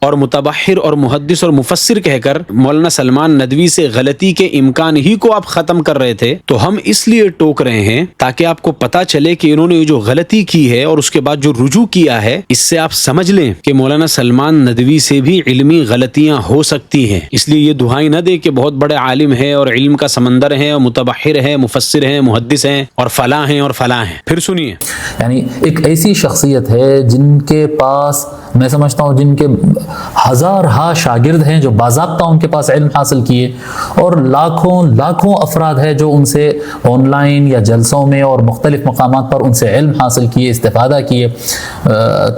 اور متبحر اور محدث اور مفسر کہہ کر مولانا سلمان ندوی سے غلطی کے امکان ہی کو آپ ختم کر رہے تھے، تو ہم اس لیے ٹوک رہے ہیں تاکہ آپ کو پتا چلے کہ انہوں نے جو غلطی کی ہے اور اس کے بعد جو رجوع کیا ہے، اس سے آپ سمجھ لیں کہ مولانا سلمان ندوی سے بھی علمی غلطیاں ہو سکتی ہیں۔ اس لیے یہ دہائی نہ دے کہ بہت بڑے عالم ہے اور علم کا سمندر ہے اور متبحر ہے، مفسر ہیں، محدث ہیں اور فلاں ہیں اور فلاں ہیں۔ پھر سنیے، یعنی ایک ایسی شخصیت ہے جن کے پاس میں سمجھتا ہوں جن کے ہزارہا شاگرد ہیں جو باضابطہ ان کے پاس علم حاصل کیے، اور لاکھوں افراد ہیں جو ان سے آن لائن یا جلسوں میں اور مختلف مقامات پر ان سے علم حاصل کیے، استفادہ کیے۔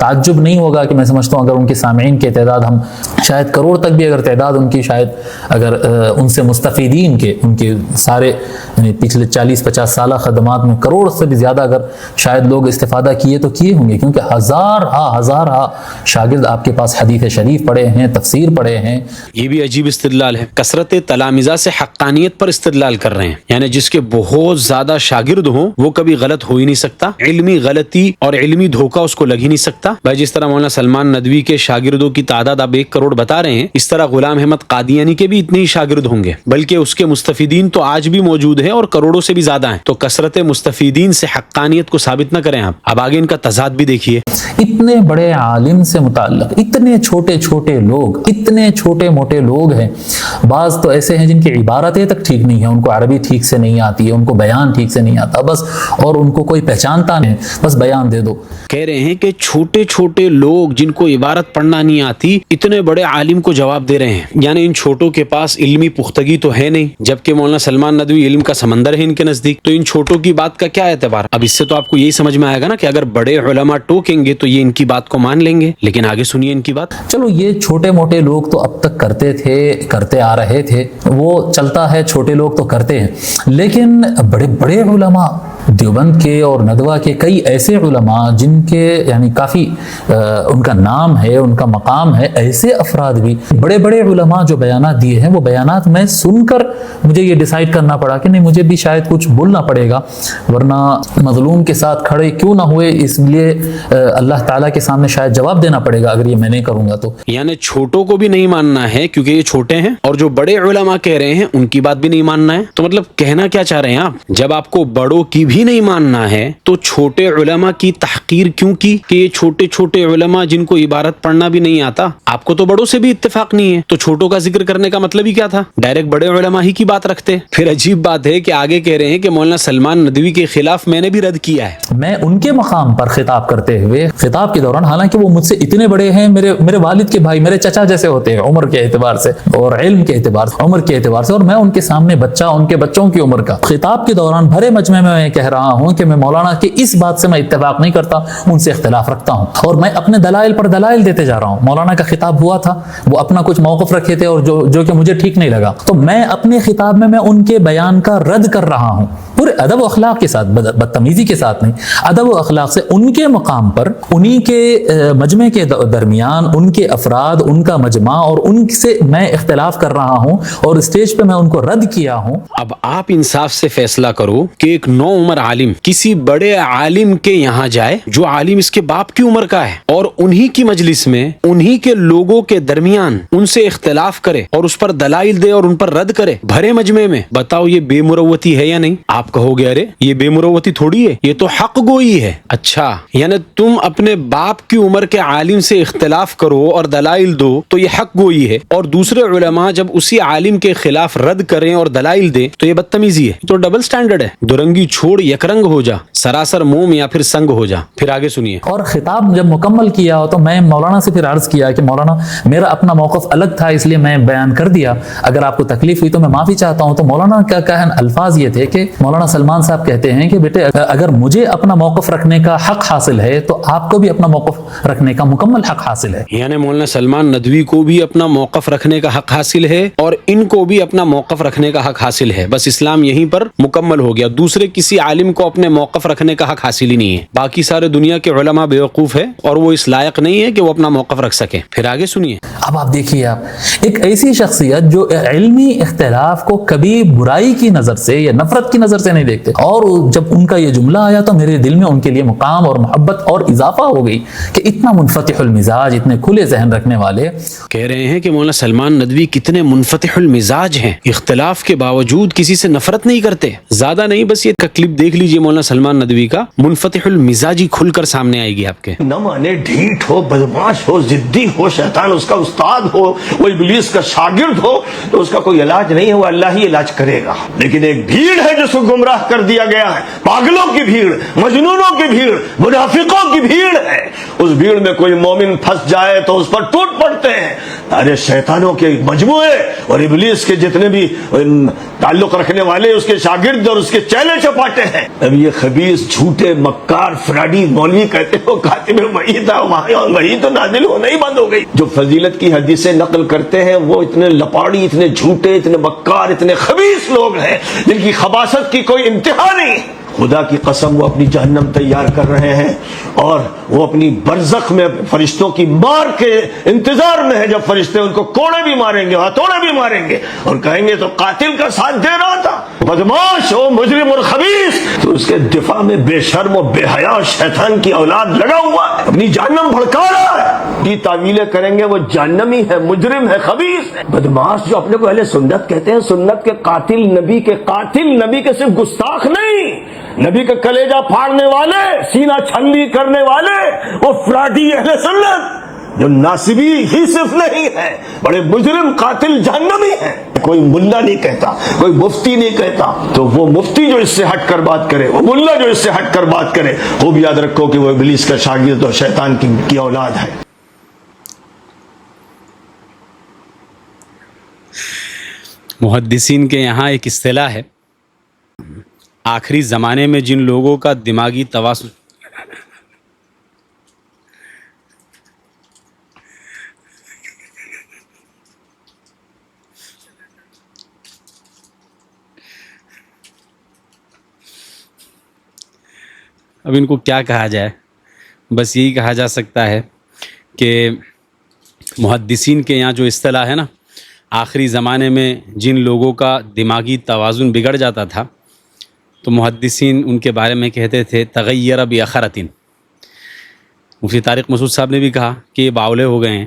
تعجب نہیں ہوگا کہ میں سمجھتا ہوں اگر ان کے سامعین کی تعداد ہم شاید کروڑ تک بھی اگر تعداد ان کی شاید اگر ان سے مستفیدین کے ان کے سارے یعنی پچھلے 40-50 سالہ خدمات میں کروڑ سے بھی زیادہ اگر شاید لوگ استفادہ کیے تو کیے ہوں گے، کیونکہ ہزارہا شاگرد آپ کے پاس حدیث شریف پڑھے ہیں، تفسیر پڑھے ہیں۔ یہ بھی عجیب استدلال ہے، کثرت تلامذہ سے حقانیت پر استدلال کر رہے ہیں، یعنی جس کے بہت زیادہ شاگرد ہوں وہ کبھی غلط ہو ہی نہیں سکتا، علمی غلطی اور علمی دھوکہ اس کو لگ ہی نہیں سکتا۔ بھائی جس طرح مولانا سلمان ندوی کے شاگردوں کی تعداد آپ 1 کروڑ بتا رہے ہیں، اس طرح غلام احمد قادیانی کے بھی اتنے ہی شاگرد ہوں گے، بلکہ اس کے مستفیدین تو آج بھی موجود ہیں اور کروڑوں سے بھی زیادہ ہیں۔ تو کثرت مستفیدین سے حقانیت کو ثابت نہ کریں آپ۔ اب آگے ان کا تضاد بھی دیکھیے، اتنے بڑے عالم سے متعلق اتنے چھوٹے لوگ، اتنے چھوٹے موٹے لوگ ہیں، بعض تو ایسے ہیں جن کی عبارتیں تک ٹھیک نہیں ہیں، ان کو عربی ٹھیک سے نہیں آتی ہے، ان کو بیان ٹھیک سے نہیں آتا بس، اور ان کو کوئی پہچانتا نہیں، بس بیان دے دو۔ کہہ رہے ہیں کہ چھوٹے لوگ جن کو عبارت پڑھنا نہیں آتی اتنے بڑے عالم کو جواب دے رہے ہیں، یعنی ان چھوٹوں کے پاس علمی پختگی تو ہے نہیں، جبکہ مولانا سلمان ندوی علم کا سمندر ہے ان کے نزدیک، تو ان چھوٹوں کی بات کا کیا اعتبار؟ اب اس سے تو آپ کو یہی سمجھ میں آئے گا نا کہ اگر بڑے علماء ٹوکیں گے تو یہ ان کی بات کو مان لیں گے، لیکن آگے سنیے ان کی بات۔ چلو یہ چھوٹے موٹے لوگ تو اب تک کرتے آ رہے تھے، وہ چلتا ہے، چھوٹے لوگ تو کرتے ہیں، لیکن بڑے علماء دیوبند کے اور ندوہ کے کئی ایسے علماء جن کے یعنی کافی ان کا نام ہے، ان کا مقام ہے، ایسے افراد بھی بڑے علماء جو بیانات دیے ہیں، وہ بیانات میں سن کر مجھے یہ ڈیسائیڈ کرنا پڑا کہ نہیں مجھے بھی شاید کچھ بولنا پڑے گا، ورنہ مظلوم کے ساتھ کھڑے کیوں نہ ہوئے، اس لیے اللہ تعالیٰ کے سامنے شاید جواب دینا پڑے گا اگر یہ میں نہیں کروں گا تو۔ یعنی چھوٹوں کو بھی نہیں ماننا ہے کیونکہ یہ چھوٹے ہیں، اور جو بڑے علماء کہہ رہے ہیں ان کی بات بھی نہیں ماننا ہے۔ تو مطلب کہنا کیا چاہ رہے ہیں آپ؟ جب آپ کو بڑوں کی بھی نہیں ماننا ہے تو چھوٹے علماء کی تحقیر کیوں کی کہ یہ چھوٹے علماء جن کو عبارت پڑھنا بھی نہیں آتا؟ آپ کو تو بڑوں سے بھی اتفاق نہیں ہے، تو چھوٹوں کا ذکر کرنے کا مطلب ہی کیا تھا؟ ڈائریکٹ بڑے علماء ہی کی بات رکھتے۔ پھر عجیب بات ہے کہ آگے کہہ رہے ہیں کہ مولانا سلمان ندوی کے خلاف میں نے بھی رد کیا ہے۔ میں ان کے مقام پر خطاب کرتے ہوئے خطاب کے دوران، حالانکہ وہ مجھ سے اتنے بڑے ہیں، میرے والد کے بھائی، میرے چچا جیسے ہوتے ہیں عمر کے اعتبار سے اور علم کے اعتبار سے، عمر کے اعتبار سے، اور میں ان کے سامنے بچہ، ان کے بچوں کی عمر کا، خطاب کے دوران بھرے مجمع میں کہہ رہا ہوں کہ میں مولانا کے اس بات سے میں اتفاق نہیں کرتا، ان سے اختلاف رکھتا ہوں، اور میں اپنے دلائل پر دلائل دیتے جا رہا ہوں۔ مولانا کا خطاب ہوا تھا، وہ اپنا کچھ موقف رکھے تھے اور جو کہ مجھے ٹھیک نہیں لگا، تو میں اپنے خطاب میں ان کے بیان کا رد کر رہا ہوں، پورے ادب و اخلاق کے ساتھ، بدتمیزی کے ساتھ نہیں، ادب و اخلاق سے، ان کے مقام پر، انہی کے مجمع کے درمیان، ان کے افراد، ان کا مجمع، اور ان سے میں اختلاف کر رہا ہوں اور اسٹیج پہ میں ان کو رد کیا ہوں۔ اب آپ انصاف سے فیصلہ کرو کہ ایک نو عمر عالم کسی بڑے عالم کے یہاں جائے جو عالم اس کے باپ کی عمر کا ہے، اور انہی کی مجلس میں انہی کے لوگوں کے درمیان ان سے اختلاف کرے اور اس پر دلائل دے اور ان پر رد کرے بھرے مجمع میں، بتاؤ یہ بے مروتی ہے یا نہیں؟ آپ کہو گے ارے یہ بے مروتی تھوڑی ہے، یہ تو حق گوئی ہے۔ اچھا، یعنی تم اپنے باپ کی عمر کے عالم سے اختلاف کرو اور دلائل دو تو یہ حق گوئی ہے، اور دوسرے علماء جب اسی عالم کے خلاف رد کریں اور دلائل دیں تو یہ بدتمیزی ہے، تو ڈبل سٹینڈرڈ ہے۔ دورنگی چھوڑ یک رنگ ہو جا، سراسر موم یا پھر سنگ ہو جا۔ پھر آگے سنیے۔ اور خطاب جب مکمل کیا تو میں مولانا سے پھر عرض کیا کہ مولانا میرا اپنا موقف الگ تھا، اس لیے میں بیان کر دیا، اگر آپ کو تکلیف ہوئی تو میں معافی چاہتا ہوں۔ تو مولانا کا کہن الفاظ یہ تھے کہ مولانا سلمان صاحب کہتے ہیں کہ بیٹے اگر مجھے اپنا موقف رکھنے کا حق حاصل ہے تو آپ کو بھی اپنا موقف رکھنے کا مکمل حق حاصل ہے۔ یعنی مولانا سلمان ندوی کو بھی اپنا موقف رکھنے کا حق حاصل ہے اور ان کو بھی اپنا موقف رکھنے کا حق حاصل ہے، بس اسلام یہیں پر مکمل ہو گیا، دوسرے کسی عالم کو اپنے موقف رکھنے کا حق حاصل ہی نہیں ہے۔ باقی سارے دنیا کے علماء بیوقوف ہے اور وہ اس لائق نہیں ہے کہ وہ اپنا موقف رکھ سکے۔ پھر آگے سنیے۔ اب آپ دیکھیے، آپ ایک ایسی شخصیت جو علمی اختلاف کو کبھی برائی کی نظر سے یا نفرت کی نظر سے نہیں دیکھتے. اور جب ان کا یہ جملہ آیا تو میرے دل میں ان کے لیے مقام اور محبت اور اضافہ ہو گئی کہ اتنا منفتح المزاج، اتنے کھلے ذہن رکھنے والے. کہہ رہے ہیں کہ مولانا سلمان ندوی کتنے منفتح المزاج ہیں، اختلاف کے باوجود کسی سے نفرت نہیں کرتے. زیادہ نہیں، بس یہ کلپ دیکھ لیجئے مولانا سلمان ندوی کا، منفتح المزاجی کھل کر سامنے آئے گی آپ کے. نہ مانے، ڈھیٹ ہو، بدماش ہو، ضدی ہو، شیطان اس کا استاد ہو، وہ ابلیس کا شاگرد ہو، تو اس کا کوئی علاج نہیں ہے، وہ اللہ ہی علاج کرے گا. لیکن ایک بھیڑ ہے جس کو گمراہ کر دیا گیا ہے، پاگلوں کی بھیڑ، مجنونوں کی بھیڑ، منافقوں کی بھیڑ ہے. اس بھیڑ میں کوئی مومن پھنس جائے تو اس پر ٹوٹ پڑتے ہیں. ارے شیطانوں کے مجموعے اور ابلیس کے جتنے بھی تعلق رکھنے والے اس کے شاگرد اور اس کے چیلے چپاٹے ہیں. اب یہ خبیث، جھوٹے، مکار، فراڈی مولوی کہتے ہو کاتب وحی تھا، وہی تو نازل ہونا ہی بند ہو گئی. جو فضیلت کی حدیثیں نقل کرتے ہیں وہ اتنے لپاڑی، اتنے جھوٹے، اتنے مکار، اتنے خبیث لوگ ہیں جن کی خباثت کی کوئی انتہا نہیں. خدا کی قسم وہ اپنی جہنم تیار کر رہے ہیں اور وہ اپنی برزخ میں فرشتوں کی مار کے انتظار میں ہے، جب فرشتے ان کو کوڑے بھی ماریں گے، ہتھوڑے بھی ماریں گے اور کہیں گے تو قاتل کا ساتھ دے رہا تھا، بدماش ہو، مجرم اور خبیث. تو اس کے دفاع میں بے شرم و بے حیا شیطان کی اولاد لگا ہوا ہے، اپنی جہنم بھڑکا رہا ہے. یہ تعویلیں کریں گے وہ جہنمی ہے، مجرم ہے، خبیث ہے، بدماش. جو اپنے کو اہل سنت کہتے ہیں، سنت کے قاتل، نبی کے قاتل، نبی کے صرف گستاخ نہیں، نبی کا کلیجہ پھاڑنے والے، سینہ چھلنی کرنے والے، وہ فراڈی اہل سنت جو ناصبی ہی صرف نہیں ہے، بڑے مجرم، قاتل، جہنمی ہیں. کوئی ملا نہیں کہتا، کوئی مفتی نہیں کہتا. تو وہ مفتی جو اس سے ہٹ کر بات کرے، وہ ملا جو اس سے ہٹ کر بات کرے، وہ بھی یاد رکھو کہ وہ ابلیس کا شاگرد اور شیطان کی اولاد ہے. محدثین کے یہاں ایک اصطلاح ہے، آخری زمانے میں جن لوگوں کا دماغی توازن اب ان کو کیا کہا جائے، بس یہی کہا جا سکتا ہے کہ محدثین کے یہاں جو اصطلاح ہے نا، آخری زمانے میں جن لوگوں کا دماغی توازن بگڑ جاتا تھا تو محدثین ان کے بارے میں کہتے تھے تغیر بأخرتن. مفتی طارق مسعود صاحب نے بھی کہا کہ یہ باولے ہو گئے ہیں.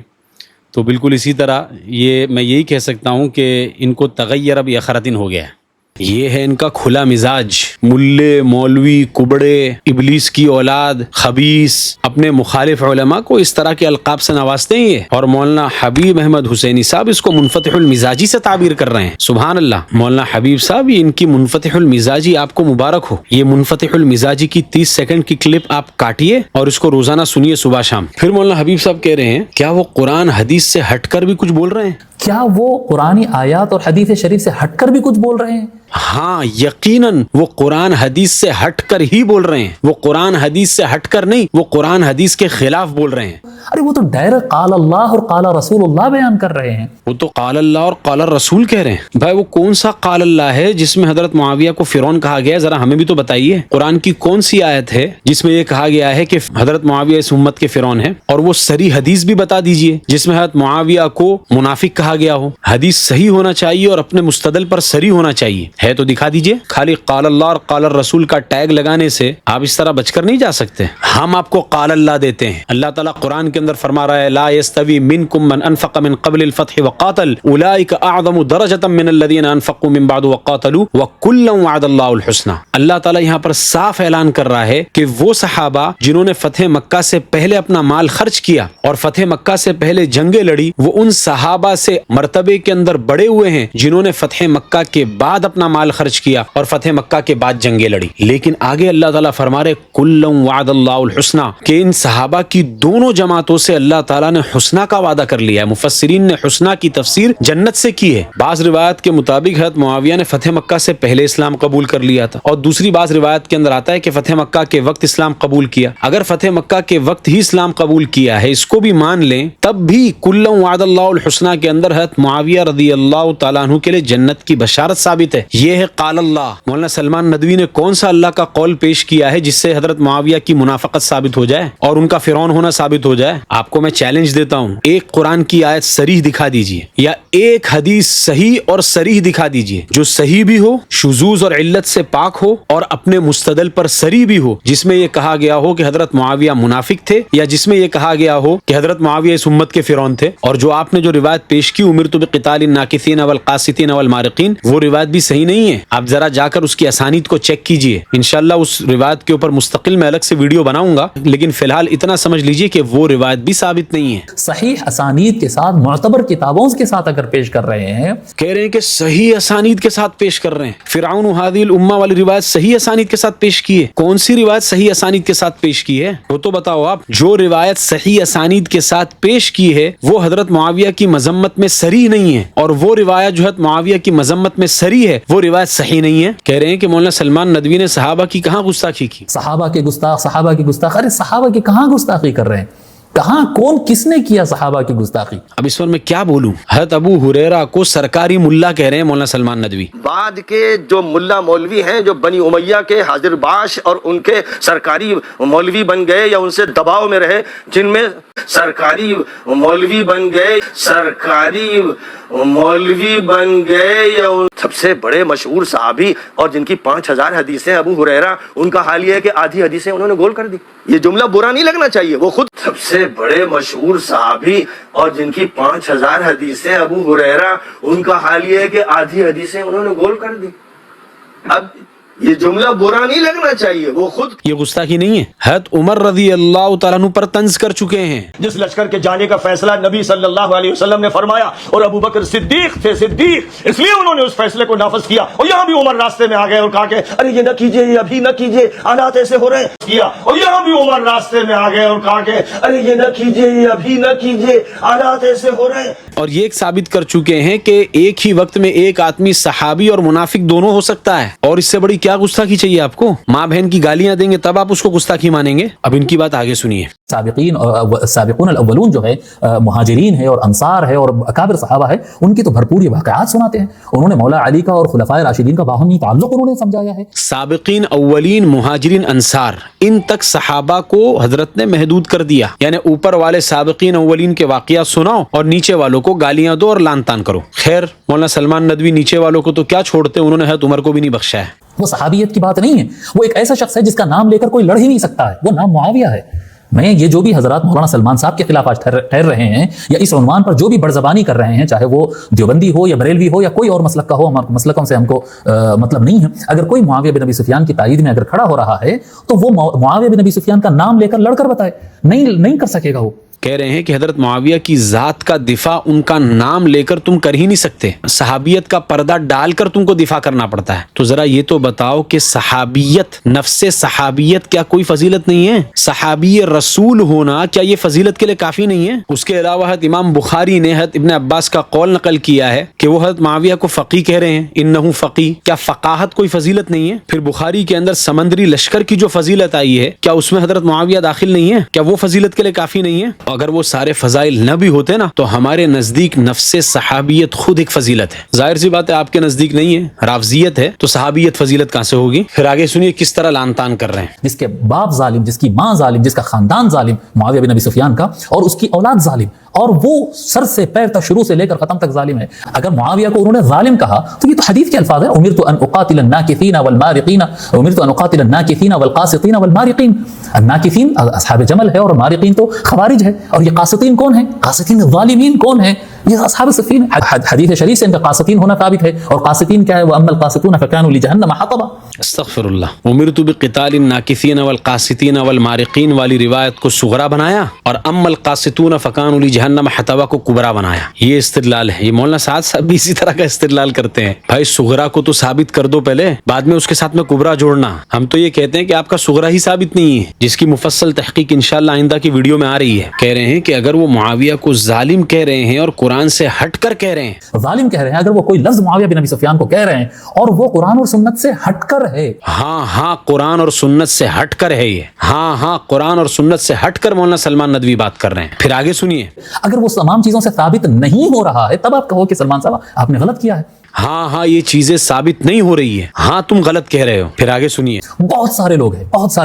تو بالکل اسی طرح یہ میں یہی کہہ سکتا ہوں کہ ان کو تغیر بأخرتن ہو گیا ہے. یہ ہے ان کا کھلا مزاج، ملے، مولوی، کبڑے، ابلیس کی اولاد، خبیث، اپنے مخالف علماء کو اس طرح کے القاب سے نوازتے ہیں. اور مولانا حبیب احمد حسینی صاحب اس کو منفتح المزاجی سے تعبیر کر رہے ہیں. سبحان اللہ. مولانا حبیب صاحب، یہ ان کی منفتح المزاجی آپ کو مبارک ہو. یہ منفتح المزاجی کی 30 سیکنڈ کی کلپ آپ کاٹیے اور اس کو روزانہ سنیے صبح شام. پھر مولانا حبیب صاحب کہہ رہے ہیں کیا وہ قرآن حدیث سے ہٹ کر بھی کچھ بول رہے ہیں؟ کیا وہ قرآنی آیات اور حدیث شریف سے ہٹ کر بھی کچھ بول رہے ہیں؟ ہاں یقیناً وہ قرآن حدیث سے ہٹ کر ہی بول رہے ہیں. وہ قرآن حدیث سے ہٹ کر نہیں، وہ قرآن حدیث کے خلاف بول رہے ہیں. ارے وہ تو ڈائریکٹ قال اللہ اور قال رسول اللہ بیان کر رہے ہیں. وہ تو قال اللہ اور قال رسول کہہ رہے ہیں. بھائی وہ کون سا قال اللہ ہے جس میں حضرت معاویہ کو فرعون کہا گیا ہے؟ ذرا ہمیں بھی تو بتائیے. قرآن کی کون سی آیت ہے جس میں یہ کہا گیا ہے کہ حضرت معاویہ اس امت کے فرعون ہے؟ اور وہ صریح حدیث بھی بتا دیجئے جس میں حضرت معاویہ کو منافق کہا گیا ہو. حدیث صحیح ہونا چاہیے اور اپنے مستدل پر صریح ہونا چاہیے. ہے تو دکھا دیجئے. خالی قال اللہ اور قال الرسول کا ٹیگ لگانے سے آپ اس طرح بچ کر نہیں جا سکتے. ہم آپ کو قال اللہ دیتے ہیں. اللہ تعالیٰ قرآن کے اندر فرما رہا ہے لا يستوي منكم من انفق من قبل الفتح وقاتل اولئك اعظم درجة من الذين انفقوا من بعد وقاتلوا وكلا وعد الله الحسنى. اللہ تعالیٰ یہاں پر صاف اعلان کر رہا ہے کہ وہ صحابہ جنہوں نے فتح مکہ سے پہلے اپنا مال خرچ کیا اور فتح مکہ سے پہلے جنگیں لڑی، وہ ان صحابہ سے مرتبے کے اندر بڑے ہوئے ہیں جنہوں نے فتح مکہ کے بعد اپنا مال خرچ کیا اور فتح مکہ کے بعد جنگیں لڑی. لیکن آگے اللہ تعالیٰ فرما رہے کلا وعد اللہ الحسنى، کہ ان صحابہ کی دونوں جماعتوں سے اللہ تعالیٰ نے حسنہ کا وعدہ کر لیا ہے. مفسرین نے حسنہ کی تفسیر جنت سے کی ہے. بعض روایت کے مطابق حضرت معاویہ نے فتح مکہ سے پہلے اسلام قبول کر لیا تھا، اور دوسری بعض روایت کے اندر آتا ہے کہ فتح مکہ کے وقت اسلام قبول کیا. اگر فتح مکہ کے وقت ہی اسلام قبول کیا ہے، اس کو بھی مان لیں، تب بھی کلا وعد اللہ الحسنى کے اندر اندر حضرت معاویہ رضی اللہ تعالیٰ عنہ کے لیے جنت کی بشارت ثابت ہے. یہ ہے قال اللہ. مولانا سلمان ندوی نے کون سا اللہ کا قول پیش کیا ہے جس سے حضرت معاویہ کی منافقت ثابت ہو جائے اور ان کا فرعون ہونا ثابت ہو جائے؟ آپ کو میں چیلنج دیتا ہوں، ایک قرآن کی آیت صریح دکھا دیجئے یا ایک حدیث صحیح اور صریح دکھا دیجئے جو صحیح بھی ہو، شذوذ اور علت سے پاک ہو اور اپنے مستدل پر صریح بھی ہو، جس میں یہ کہا گیا ہو کہ حضرت معاویہ منافق تھے یا جس میں یہ کہا گیا ہو کہ حضرت معاویہ اس امت کے فرعون تھے. اور جو آپ نے جو روایت پیش کی امرت بقتال الناکثین والقاسطین والمارقین، وہ روایت بھی صحیح نہیں ہے. آپ ذرا جا کر اس کی اسانید کو چیک کیجئے. انشاءاللہ اس روایت کے اوپر مستقل میں الگ سے ویڈیو بناؤں گا، لیکن فی الحال اتنا سمجھ لیجئے کہ وہ روایت بھی ثابت نہیں ہے. صحیح اسانید کے ساتھ، معتبر کتابوں کے ساتھ اگر پیش کر رہے ہیں، کہہ رہے ہیں کہ صحیح اسانید کے ساتھ پیش کر رہے ہیں. فرعون هذه الامہ والی روایت صحیح اسانید کے ساتھ پیش کی ہے. کون سی روایت صحیح اسانید کے ساتھ پیش کی ہے وہ تو بتاؤ آپ. جو روایت صحیح اسانید کے ساتھ پیش کی ہے وہ حضرت معاویہ کی مذمت میں صریح نہیں ہے، اور وہ روایت جو حضرت معاویہ کی مذمت میں صریح ہے وہ روایت صحیح نہیں ہے. کہہ رہے ہیں کہ مولانا سلمان ندوی نے صحابہ کی کہاں گستاخی کی؟ صحابہ کے گستاخ. ارے صحابہ کی کہاں گستاخی کر رہے ہیں؟ کہاں، کون، کس نے کیا صحابہ کی گستاخی؟ اب اس پر میں کیا بولوں. حضرت ابو ہریرہ کو سرکاری ملا کہہ رہے ہیں مولانا سلمان ندوی. بعد کے جو ملا مولوی ہیں جو بنی امیہ کے حاضر باش اور ان کے سرکاری مولوی بن گئے یا ان سے دباؤ میں رہے، جن میں سرکاری مولوی بن گئے یا سب سے بڑے مشہور صحابی اور جن کی 5000 حدیثیں ابو ہریرہ، ان کا حال یہ ہے کہ آدھی حدیثیں انہوں نے گول کر دی. یہ جملہ برا نہیں لگنا چاہیے. وہ خود سب سے بڑے مشہور صحابی اور جن کی 5000 حدیثیں ابو ہریرہ، ان کا حال یہ ہے کہ آدھی حدیثیں انہوں نے گول کر دی. اب یہ جملہ برا نہیں لگنا چاہیے. وہ خود یہ گستاخی نہیں ہے. حضرت عمر رضی اللہ تعالیٰ عنہ پر طنز کر چکے ہیں. جس لشکر کے جانے کا فیصلہ نبی صلی اللہ علیہ وسلم نے فرمایا اور ابو بکر صدیق تھے، صدیق، اس لیے انہوں نے اس فیصلے کو نافذ کیا. اور یہاں بھی عمر راستے میں آ گئے اور کہا کہ ارے یہ نہ کیجیے، یہ ابھی نہ کیجیے، حالات ایسے ہو رہے ہیں. کیا. اور یہاں بھی عمر راستے میں آ گئے اور کہا کہ ارے یہ نہ کیجیے، یہ ابھی نہ کیجیے، حالات ایسے ہو رہے ہیں. اور یہ ایک ثابت کر چکے ہیں کہ ایک ہی وقت میں ایک آدمی صحابی اور منافق دونوں ہو سکتا ہے. اور اس سے بڑی کیا گستاخی چاہیے آپ کو؟ ماں بہن کی گالیاں دیں گے تب آپ اس کو گستاخی مانیں گے؟ اب ان کی بات آگے سنیے. سابقون الاولون جو ہے مہاجرین ہے اور انصار ہے اور اکابر صحابہ ہے، ان کی تو بھرپور یہ واقعات سناتے ہیں. انہوں نے مولا علی کا اور خلفائے راشدین کا باہمی تعلق انہوں نے سمجھایا ہے. سابقین اولین، مہاجرین، انصار، ان تک صحابہ کو حضرت نے محدود کر دیا. یعنی اوپر والے سابقین اولین کے واقعات سناؤ اور نیچے والوں کو گالیاں دو اور لان تان کرو. خیر، مولانا سلمان ندوی نیچے والوں کو تو کیا چھوڑتے، انہوں نے حضرت عمر کو بھی نہیں بخشا ہے. وہ صحابیت کی بات نہیں ہے. وہ ایک ایسا شخص ہے جس کا نام لے کر کوئی لڑ ہی نہیں سکتا ہے. وہ نام معاویہ ہے. میں یہ جو بھی حضرات مولانا سلمان صاحب کے خلاف آج ٹھہر رہے ہیں یا اس عنوان پر جو بھی بڑزبانی کر رہے ہیں، چاہے وہ دیوبندی ہو یا بریلوی ہو یا کوئی اور مسلک کا ہو، مسلکوں سے ہم کو مطلب نہیں ہے. اگر کوئی معاویہ بن ابی سفیان کی تائید میں اگر کھڑا ہو رہا ہے تو وہ معاویہ بن ابی سفیان کا نام لے کر لڑ کر بتائے. نہیں کر سکے گا. وہ کہہ رہے ہیں کہ حضرت معاویہ کی ذات کا دفاع ان کا نام لے کر تم کر ہی نہیں سکتے. صحابیت کا پردہ ڈال کر تم کو دفاع کرنا پڑتا ہے. تو ذرا یہ تو بتاؤ کہ صحابیت، نفس صحابیت کیا کوئی فضیلت نہیں ہے؟ صحابی رسول ہونا کیا یہ فضیلت کے لیے کافی نہیں ہے؟ اس کے علاوہ حضرت امام بخاری نے حضرت ابن عباس کا قول نقل کیا ہے کہ وہ حضرت معاویہ کو فقی کہہ رہے ہیں، انہو فقی. کیا فقاہت کوئی فضیلت نہیں ہے؟ پھر بخاری کے اندر سمندری لشکر کی جو فضیلت آئی ہے، کیا اس میں حضرت معاویہ داخل نہیں ہے؟ کیا وہ فضیلت کے لیے کافی نہیں ہے؟ اگر وہ سارے فضائل نہ بھی ہوتے نا تو ہمارے نزدیک نفس صحابیت خود ایک فضیلت ہے. ظاہر سی بات ہے آپ کے نزدیک نہیں ہے، رافضیت ہے، تو صحابیت فضیلت کہاں سے ہوگی؟ پھر آگے سنیے کس طرح لان تان کر رہے ہیں. جس کے باپ ظالم، جس کی ماں ظالم، جس کا خاندان ظالم معاویہ بن ابی سفیان کا، اور اس کی اولاد ظالم، اور وہ سر سے پیر تک، شروع سے لے کر ختم تک ظالم ہے. اگر معاویہ کو انہوں نے ظالم کہا تو یہ تو حدیث کے الفاظ ہیں، امرت ان اقاتل الناکثین والمارقین، امرت ان اقاتل الناکثین والقاسطین والمارقین. الناکثین اصحاب جمل ہے اور مارقین تو خوارج ہے. اور یہ قاسطین کون ہیں؟ قاسطین الظالمین کون ہیں؟ یہ اصحاب صفین. حدیث شریف سے ان کا قاسطین ہونا ثابت ہے. اور قاسطین کیا ہے؟ واما القاسطون فكانوا لجهنم حطبا. استغفر اللہ. امرت بقتال الناکثین والقاسطین والمارقین والی روایت کو صغرا بنایا اور اما القاسطون فكانوا لجهنم حطبا کو کبرا بنایا. یہ استدلال ہے. یہ مولانا سعد صاحب بھی اسی طرح کا استدلال کرتے ہیں. بھائی صغرا کو تو ثابت کر دو پہلے، بعد میں اس کے ساتھ میں کبرا جوڑنا. ہم تو یہ کہتے ہیں کہ آپ کا صغرا ہی ثابت نہیں ہے، جس کی مفصل تحقیق انشاءاللہ آئندہ کی ویڈیو میں آ رہی ہے. کہہ رہے ہیں کہ اگر وہ معاویہ کو ظالم کہہ رہے ہیں اور قرآن قرآن سے ہٹ کر کہہ رہے ہیں. ظالم کہہ رہے ہیں اگر وہ کوئی لفظ معاویہ بن ابی سفیان کو کہہ رہے ہیں اور وہ قرآن اور سنت سے ہٹ کر ہے. ہاں قرآن اور سنت سے ہٹ کر ہے یہ. ہاں قرآن اور سنت سے ہٹ کر مولانا سلمان ندوی بات کر رہے ہیں. پھر آگے سنیے. اگر وہ تمام چیزوں سے ثابت نہیں ہو رہا ہے تب آپ کہو کہ سلمان صاحب آپ نے غلط کیا ہے. ہاں یہ چیزیں ثابت نہیں ہو رہی ہے. ہاں تم غلط کہہ رہے ہو. پھر آگے سنیے. بہت سارے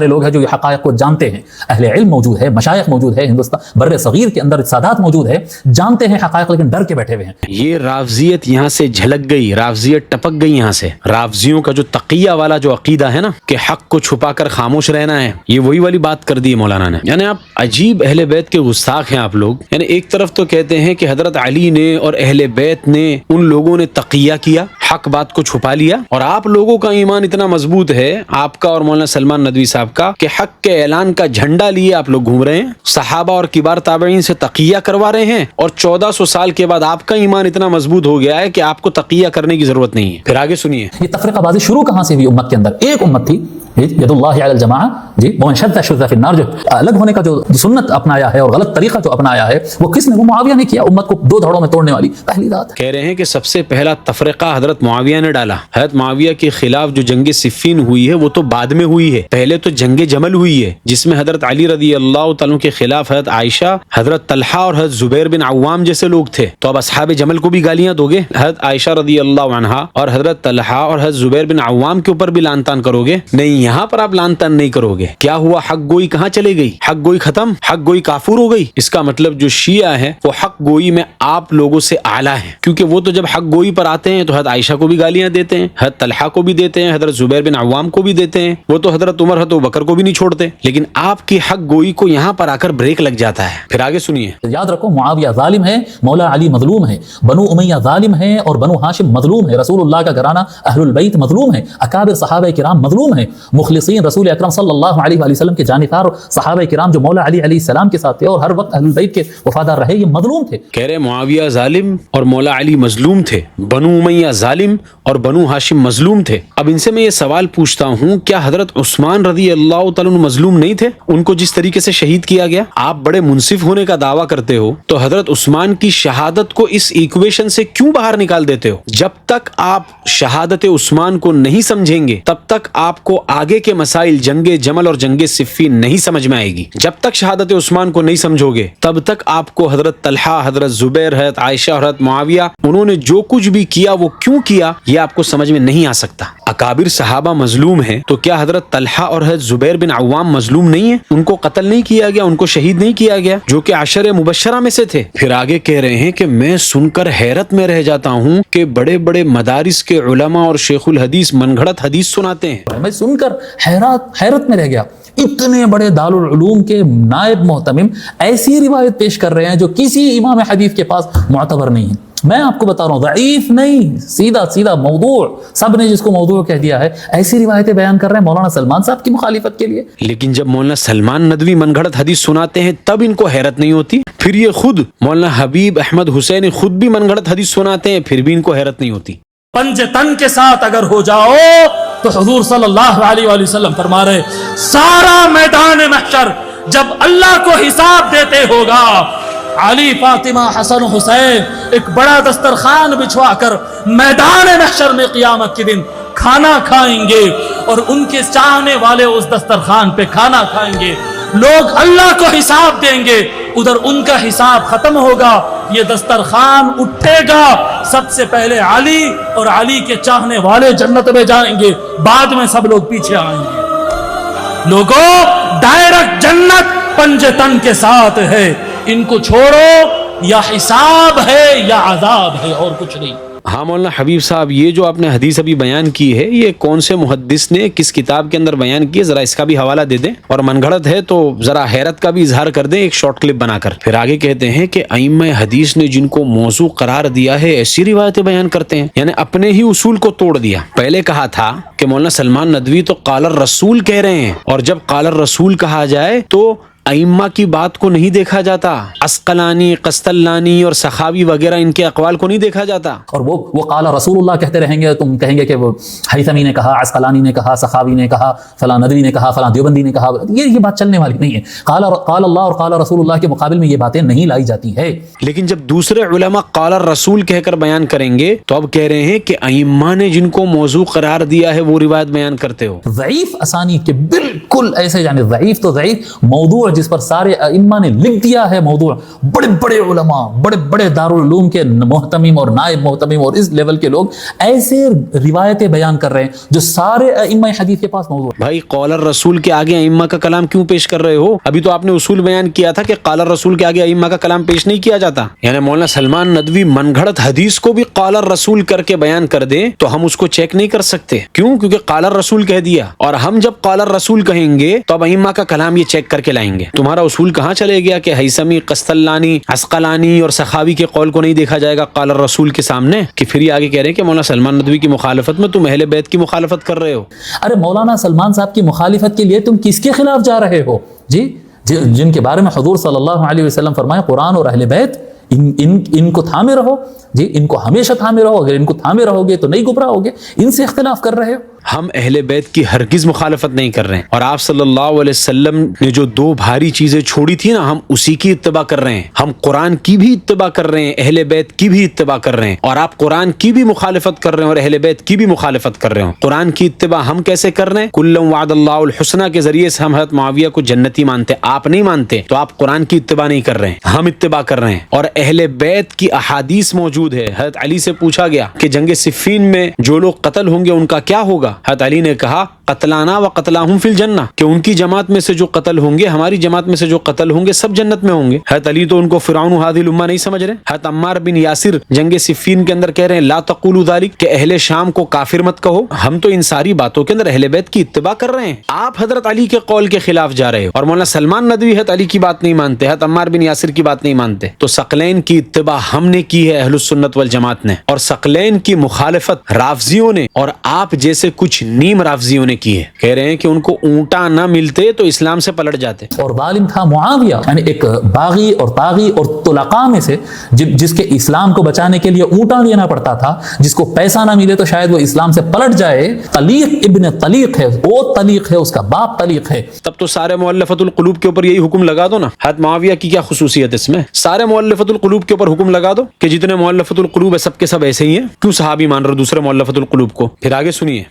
لوگ ہیں جو یہ حقائق کو جانتے ہیں. اہل علم موجود ہے, مشائخ موجود ہے, ہندوستان بر صغیر کے اندر سادات موجود ہے, جانتے ہیں حقائق لیکن ڈر کے بیٹھے ہوئے ہیں. یہ رافضیت یہاں سے جھلک گئی, رافضیت ٹپک گئی یہاں سے. رافضیوں کا جو تقیہ والا جو عقیدہ ہے نا کہ حق کو چھپا کر خاموش رہنا ہے, یہ وہی والی بات کر دی مولانا نے. یعنی آپ عجیب اہل بیت کے گستاخ ہیں آپ لوگ. یعنی ایک طرف تو کہتے ہیں کہ حضرت علی نے اور اہل بیت نے ان لوگوں نے تقیہ کیا, حق بات کو چھپا لیا, اور آپ لوگوں کا ایمان اتنا مضبوط ہے آپ کا اور مولانا سلمان ندوی صاحب کا کہ حق کے اعلان کا جھنڈا لیے آپ لوگ گھوم رہے ہیں, صحابہ اور کبار تابعین سے تقیہ کروا رہے ہیں, اور 1400 سال کے بعد آپ کا ایمان اتنا مضبوط ہو گیا ہے کہ آپ کو تقیہ کرنے کی ضرورت نہیں ہے. پھر آگے سنیے. یہ تفرقہ بازی شروع کہاں سے ہوئی امت کے اندر؟ ایک امت تھی ید اللہ علی الجماعہ, ومن شذ شذ فی النار, جو الگ ہونے کا جو سنت اپنایا ہے اور غلط طریقہ جو اپنایا ہے وہ کس نے؟ وہ معاویہ نے کیا, امت کو دو دھڑوں میں توڑنے والی پہلی ذات. کہہ رہے ہیں کہ سب سے پہلا تفرقہ حضرت معاویہ نے ڈالا. حضرت معاویہ کے خلاف جو جنگ صفین ہوئی ہے وہ تو بعد میں ہوئی ہے, پہلے تو جنگ جمل ہوئی ہے جس میں حضرت علی رضی اللہ تعالیٰ کے خلاف حضرت عائشہ, حضرت طلحہ اور حضرت زبیر بن عوام جیسے لوگ تھے. تو اب اصحاب جمل کو بھی گالیاں دو گے؟ حضرت عائشہ رضی اللہ عنہا اور حضرت طلحہ اور حضرت زبیر بن عوام کے اوپر بھی لان تان کرو گے؟ نہیں, یہاں پر آپ لان تان نہیں کرو گے. کیا ہوا؟ حق گوئی کہاں چلے گئی؟ حق گوئی ختم, حق گوئی کافور ہو گئی. اس کا مطلب جو شیعہ ہیں وہ حق گوئی میں آپ لوگوں سے اعلیٰ ہیں, کیونکہ وہ تو جب حق گوئی پر آتے ہیں تو حضرت عائشہ کو بھی گالیاں دیتے ہیں, حضرت طلحہ کو بھی دیتے ہیں, حضرت زبیر بن عوام کو بھی دیتے ہیں, وہ تو حضرت عمر حضرت ابوبکر کو بھی نہیں چھوڑتے. لیکن آپ کی حق گوئی کو یہاں پر آ کر بریک لگ جاتا ہے. پھر آگے سنیے. یاد رکھو معاویہ ظالم ہے, مولا علی مظلوم ہے, بنو امیہ ظالم ہے اور بنو ہاشم مظلوم ہے, رسول اللہ کا گھرانہ اہل البیت مظلوم ہے, اکابر صحابہ کرام مظلوم ہیں, مخلصین رسول اکرم صلی اللہ علیہ وآلہ وسلم کے جانبدار صحابہ کرام جو مولا علی علیہ السلام کے ساتھ تھے اور ہر وقت اہل البیت کے وفادار رہے, یہ مظلوم تھے. کہہ رہے معاویہ ظالم اور مولا علی مظلوم تھے, بنو امیہ ظالم اور بنو ہاشم مظلوم تھے. اب ان سے میں یہ سوال پوچھتا ہوں, کیا حضرت عثمان رضی اللہ تعالیٰ عنہ مظلوم نہیں تھے؟ ان کو جس طریقے سے شہید کیا گیا, آپ بڑے منصف ہونے کا دعویٰ کرتے ہو تو حضرت عثمان کی شہادت کو اس ایکویشن سے کیوں باہر نکال دیتے ہو؟ جب تک آپ شہادت عثمان کو نہیں سمجھیں گے تب تک آپ کو آگے کے مسائل جنگ جمل اور جنگ صفین نہیں سمجھ میں آئے گی. جب تک شہادت عثمان کو نہیں سمجھو گے تب تک آپ کو حضرت طلحہ, حضرت زبیر, حضرت عائشہ اور حضرت معاویہ انہوں نے جو کچھ بھی کیا وہ کیوں کیا یہ آپ کو سمجھ میں نہیں آ سکتا. اکابر صحابہ مظلوم ہیں تو کیا حضرت طلحہ اور حضرت زبیر بن عوام مظلوم نہیں ہیں؟ ان کو قتل نہیں کیا گیا, ان کو شہید نہیں کیا گیا, جو کہ عشر مبشرہ میں سے تھے. پھر آگے کہہ رہے ہیں کہ میں سن کر حیرت میں رہ جاتا ہوں کہ بڑے بڑے مدارس کے علماء اور شیخ الحدیث من گھڑت حدیث سناتے ہیں. میں سن کر حیرت میں رہ گیا, اتنے بڑے دارالعلوم کے نائب محتمم ایسی روایت پیش کر رہے ہیں جو کسی امام حدیث کے پاس معتبر نہیں ہے. میں آپ کو بتا رہا ہوں ضعیف نہیں, سیدھا موضوع, سب نے جس کو موضوع کہہ دیا ہے, ایسی روایتیں بیان کر رہے ہیں مولانا سلمان صاحب کی مخالفت کے لیے. لیکن جب مولانا سلمان ندوی من گھڑت حدیث سناتے ہیں تب ان کو حیرت نہیں ہوتی. پھر یہ خود مولانا حبیب احمد حسین خود بھی من گھڑت حدیث سناتے ہیں, پھر بھی ان کو حیرت نہیں ہوتی. پنج تن کے ساتھ اگر ہو جاؤ تو حضور صلی اللہ علیہ وآلہ وسلم فرما رہے سارا میدان محشر جب اللہ کو حساب دیتے ہوگا, علی, فاطمہ, حسن و حسین ایک بڑا دسترخوان بچھوا کر میدان محشر میں قیامت کے دن کھانا کھائیں گے اور ان کے چاہنے والے اس دسترخوان پہ کھانا کھائیں گے. لوگ اللہ کو حساب دیں گے, ادھر ان کا حساب ختم ہوگا, یہ دسترخوان اٹھے گا, سب سے پہلے علی اور علی کے چاہنے والے جنت میں جائیں گے, بعد میں سب لوگ پیچھے آئیں گے. لوگوں, ڈائریکٹ جنت پنج تن کے ساتھ ہے, ان کو چھوڑو, یا حساب ہے یا عذاب ہے اور کچھ نہیں. ہاں مولانا حبیب صاحب, یہ جو آپ نے حدیث ابھی بیان کی ہے یہ کون سے محدث نے کس کتاب کے اندر بیان کی ہے, ذرا اس کا بھی حوالہ دے دیں, اور من گھڑت ہے تو ذرا حیرت کا بھی اظہار کر دیں ایک شارٹ کلپ بنا کر. پھر آگے کہتے ہیں کہ ائمہ حدیث نے جن کو موضوع قرار دیا ہے ایسی روایتیں بیان کرتے ہیں, یعنی اپنے ہی اصول کو توڑ دیا. پہلے کہا تھا کہ مولانا سلمان ندوی تو قال الرسول کہہ رہے ہیں, اور جب قال الرسول کہا جائے تو ائمہ کی بات کو نہیں دیکھا جاتا، عسقلانی، قسطلانی اور سخاوی وغیرہ ان کے اقوال کو نہیں دیکھا جاتا. اور وہ قال رسول اللہ کہتے رہیں گے، تم کہیں گے کہ وہ ہیثمی نے کہا، عسقلانی نے کہا، سخاوی نے کہا، فلاں ندوی نے کہا، فلاں دیوبندی نے کہا. یہ بات چلنے والی نہیں ہے. قال اللہ اور قال رسول اللہ کے مقابل میں یہ باتیں نہیں لائی جاتی ہے. لیکن جب دوسرے علماء قال الرسول کہہ کر بیان کریں گے تو اب کہہ رہے ہیں کہ ائمہ نے جن کو موضوع قرار دیا ہے وہ روایت بیان کرتے ہو. ضعیف اسانید کے بالکل ایسے، یعنی ضعیف تو ضعیف، موضوع جس پر سارے ائمہ نے لکھ دیا ہے، موضوع بڑے بڑے علماء، بڑے بڑے دارالعلوم کے محتمم اور نائب محتمم اور اس لیول کے لوگ ایسے روایتیں بیان کر رہے ہیں جو سارے ائمہ حدیث کے پاس موضوع ہے. بھائی قال الرسول کے آگے ائمہ کا کلام کیوں پیش کر رہے ہو؟ ابھی تو آپ نے اصول بیان کیا تھا کہ قال الرسول کے آگے ائمہ کا کلام پیش نہیں کیا جاتا. یعنی مولانا سلمان ندوی من گھڑت حدیث کو بھی قال الرسول کر کے بیان کر دیں تو ہم اس کو چیک نہیں کر سکتے. کیوں؟ کیونکہ قال الرسول کہہ دیا، اور ہم جب قال الرسول کہیں گے تو اب ائمہ کا کلام یہ چیک کر کے لائیں گے. تمہارا اصول کہاں چلے گیا کہ ہیثمی، قسطلانی، عسقلانی اور سخاوی کے قول کو نہیں دیکھا جائے گا قال الرسول کے سامنے، کہ پھر یہ آگے کہہ رہے ہیں کہ مولانا سلمان ندوی کی مخالفت میں تم اہل بیت کی مخالفت کر رہے ہو. ارے مولانا سلمان صاحب کی مخالفت کے لیے تم کس کے خلاف جا رہے ہو جی؟ جن کے بارے میں حضور صلی اللہ علیہ وسلم فرمائے قرآن اور اہل بیت ان کو تھامے رہو جی، ان کو ہمیشہ تھامے رہو. اگر ان کو تھامے رہو گے تو نہیں گمراہ ہوگے. ان سے اختلاف کر رہے ہو. ہم اہل بیت کی ہرگز مخالفت نہیں کر رہے ہیں، اور آپ صلی اللہ علیہ وسلم نے جو دو بھاری چیزیں چھوڑی تھی نا، ہم اسی کی اتباع کر رہے ہیں. ہم قرآن کی بھی اتباع کر رہے ہیں، اہل بیت کی بھی اتباع کر رہے ہیں. اور آپ قرآن کی بھی مخالفت کر رہے ہیں اور اہل بیت کی بھی مخالفت کر رہے ہیں. قرآن کی اتباع ہم کیسے کر رہے ہیں؟ کلم وعد اللہ الحسنہ کے ذریعے سے ہم حضرت معاویہ کو جنتی مانتے. آپ نہیں مانتے تو آپ قرآن کی اتباع نہیں کر رہے ہیں، ہم اتباع کر رہے ہیں. اور اہل بیت کی احادیث موجود ہے. حضرت علی سے پوچھا گیا کہ جنگ صفین میں جو لوگ قتل ہوں گے ان کا کیا ہوگا؟ حضرت علی نے کہا قتلانا و قتلاہم فی الجنہ، کہ ان کی جماعت میں سے جو قتل ہوں گے، ہماری جماعت میں سے جو قتل ہوں گے، سب جنت میں ہوں گے. حضرت علی تو ان کو فرعون هذه الامہ نہیں سمجھ رہے. حضرت عمار بن یاسر جنگ صفین کے اندر کہہ رہے ہیں لا تقولوا ذلک، کہ اہل شام کو کافر مت کہو. ہم تو ان ساری باتوں کے اندر اہل بیت کی اتباع کر رہے ہیں. آپ حضرت علی کے قول کے خلاف جا رہے ہو، اور مولانا سلمان ندوی حضرت علی کی بات نہیں مانتے، حضرت عمار بن یاسر کی بات نہیں مانتے. تو ثقلین کی اتباع ہم نے کی ہے، اہل السنت والجماعت نے، اور ثقلین کی مخالفت رافضیوں نے اور آپ جیسے کچھ نیم رافضیوں نے کی ہے. کہہ رہے ہیں کہ ان کو اونٹا نہ ملتے تو اسلام سے پلٹ جاتے. اور ظالم تھا معاویہ، یعنی ایک باغی اور طاغی اور طلقاء میں سے جس کے اسلام کو بچانے کے لیے اونٹا لینا پڑتا تھا، جس کو پیسہ نہ ملے تو شاید وہ اسلام سے پلٹ جائے. طلیق ابن طلیق ہے، وہ طلیق ہے، اس کا باپ طلیق ہے. تب تو سارے مؤلفۃ القلوب کے اوپر یہی حکم لگا دو نا. حضرت معاویہ کی کیا خصوصیت اس میں؟ سارے مؤلفۃ القلوب کے اوپر حکم لگا دو کہ جتنے مؤلفۃ القلوب ہے سب کے سب ایسے ہی ہیں. کیوں صحابی مان رہے ہو دوسرے مؤلفۃ القلوب کو؟ پھر آگے سنیے.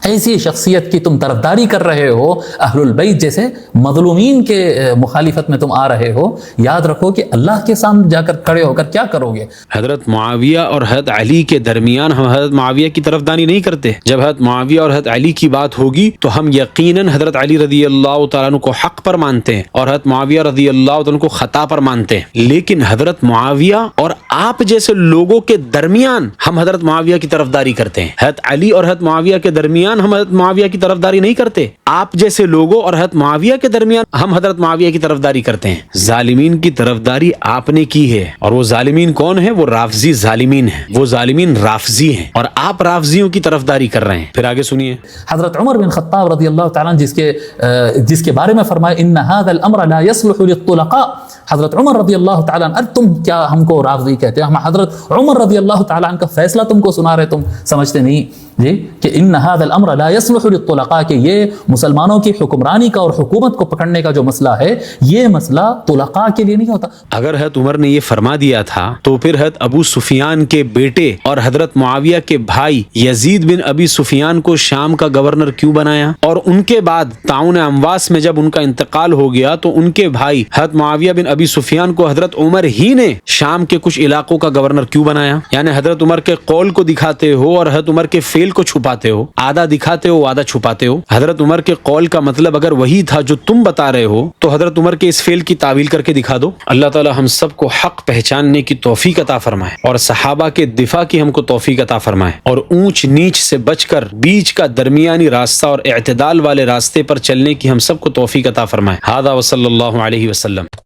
ایسی شخصیت کی تم طرفداری کر رہے ہو، اہل البیت جیسے مظلومین کے مخالفت میں تم آ رہے ہو. یاد رکھو کہ اللہ کے سامنے جا کر کھڑے ہو کر کیا کرو گے؟ حضرت معاویہ اور حضرت علی کے درمیان ہم حضرت معاویہ کی طرفداری نہیں کرتے. جب حضرت معاویہ اور حضرت علی کی بات ہوگی تو ہم یقیناً حضرت علی رضی اللہ تعالیٰ عنہ کو حق پر مانتے ہیں اور حضرت معاویہ رضی اللہ تعالیٰ عنہ کو خطا پر مانتے ہیں. لیکن حضرت معاویہ اور آپ جیسے لوگوں کے درمیان ہم حضرت معاویہ کی طرفداری کرتے ہیں. حضرت علی اور حضرت معاویہ کے درمیان ہم حضرت معاویہ کی طرفداری نہیں کرتے. آپ جیسے لوگوں اور حضرت معاویہ کے درمیان ہم حضرت معاویہ کی طرفداری کرتے ہیں. ظالمین کی طرفداری آپ نے کی ہے، اور وہ ظالمین کون ہیں؟ وہ رافضی ظالمین ہیں، وہ ظالمین رافضی ہیں، اور آپ رافضیوں کی طرفداری کر رہے ہیں. پھر آگے سنیے. حضرت عمر بن خطاب رضی اللہ تعالیٰ عنہ جس کے بارے میں فرمایا ان هذا الامر لا يصلح للطلقاء. حضرت عمر رضی اللہ تعالیٰ عنہ، تم کیا ہم کو رافضی کہتے ہیں؟ ہم حضرت عمر رضی اللہ تعالیٰ عنہ کا فیصلہ تم کو سنا رہے، تم سمجھتے نہیں جی کہ ان هذا الامر لا يصلح للطلقاء، کہ یہ مسلمانوں کی حکمرانی کا اور حکومت کو پکڑنے کا جو مسئلہ ہے، یہ مسئلہ طلقاء کے لیے نہیں ہوتا. اگر حضرت عمر نے یہ فرما دیا تھا تو پھر حضرت ابو سفیان کے بیٹے اور حضرت معاویہ کے بھائی یزید بن ابی سفیان کو شام کا گورنر کیوں بنایا؟ اور ان کے بعد طاعون امواس میں جب ان کا انتقال ہو گیا تو ان کے بھائی حضرت معاویہ بن ابی سفیان کو حضرت عمر ہی نے شام کے کچھ علاقوں کا گورنر کیوں بنایا؟ یعنی حضرت عمر کے قول کو دکھاتے ہو اور حضرت عمر کے فعل کو چھپاتے ہو، آدھا دکھاتے ہو آدھا چھپاتے ہو. حضرت عمر کے قول کا مطلب اگر وہی تھا جو تم بتا رہے ہو تو حضرت عمر کے اس فعل کی تعویل کر کے دکھا دو. اللہ تعالی ہم سب کو حق پہچاننے کی توفیق عطا فرمائے اور صحابہ کے دفاع کی ہم کو توفیق عطا فرمائے، اور اونچ نیچ سے بچ کر بیچ کا درمیانی راستہ اور اعتدال والے راستے پر چلنے کی ہم سب کو توفیق عطا فرمائے. ھذا وصلی اللہ علیہ وسلم.